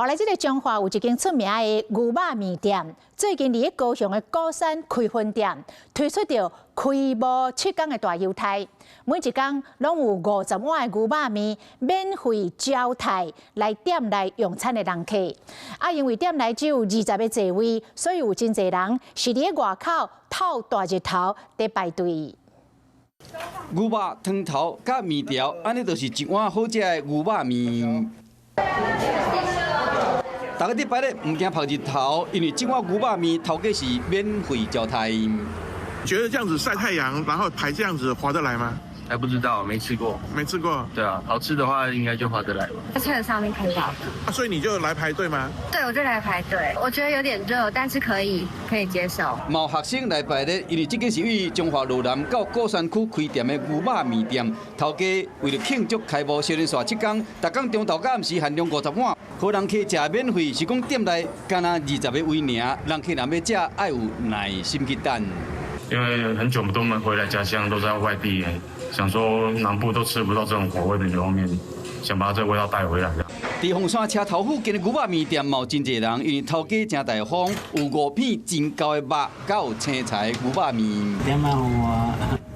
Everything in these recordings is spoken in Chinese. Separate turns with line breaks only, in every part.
后来，这个彰化有一间出名的牛肉面店，最近伫高雄的高山开分店，推出着开幕7天的大优待，每一天拢有50碗的牛肉面免费招待来店内用餐的人客。因为店内只有20个座位，所以有真侪人是伫外口透大日头在排队。
牛肉汤头甲面条，安尼就是一碗好食的牛肉面。大家伫排咧唔惊晒日头，因为这碗牛肉面头家是免费招待。
觉得这样子晒太阳，然后排这样子划得来吗？
还不知道，没吃过。
没吃过。
对啊，好吃的话应该就划得来吧。
在菜上面看到。
所以你就来排队吗？
对，我就来排队。我觉得有点热，但是可以接受。
有学生来排咧，因为这个是于中华路南到高山区开店的牛肉面店，头家为了庆祝开幕少年线7天，逐天中昼到暗时限量50碗，好人客食免费，是讲店内干那20个位尔，人客若要食，爱有耐心去等。
因为很久都没回来家乡，都在外地，想说南部都吃不到这种口味的牛肉面，想把这味道带回来。
在凤山车头附近的牛肉面店，有真侪人，因为头家真大方，有5片真厚的肉，甲有青菜牛肉面。
点啊有啊！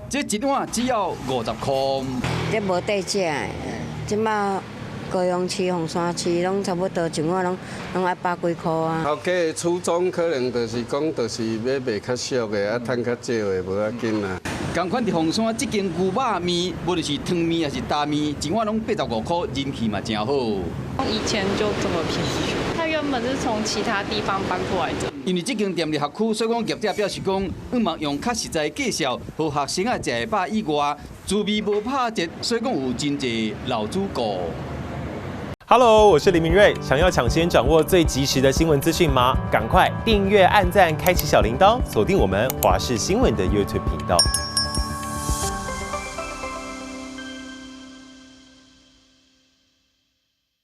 这一碗只要50块。
这无得食的，即马高雄市、凤山市拢差不多一碗拢爱百几块啊。
头家的初衷可能就是讲，就是要卖较俗的，赚较少的，无要紧啦。
同款伫凤山这间牛肉面，无论是汤面还是大面，一碗拢85块，人气嘛真好。
以前就这么便宜，他原本是从其他地方搬过来的。
因为这间店伫学区，所以讲业者表示讲，嘛用较实在的介绍，和学生啊食会饱以外，滋味无拍折，所以讲有真侪老主顾。
Hello， 我是林明瑞。想要抢先掌握最及时的新闻资讯吗？赶快订阅、按赞、开启小铃铛，锁定我们华视新闻的 YouTube 频道。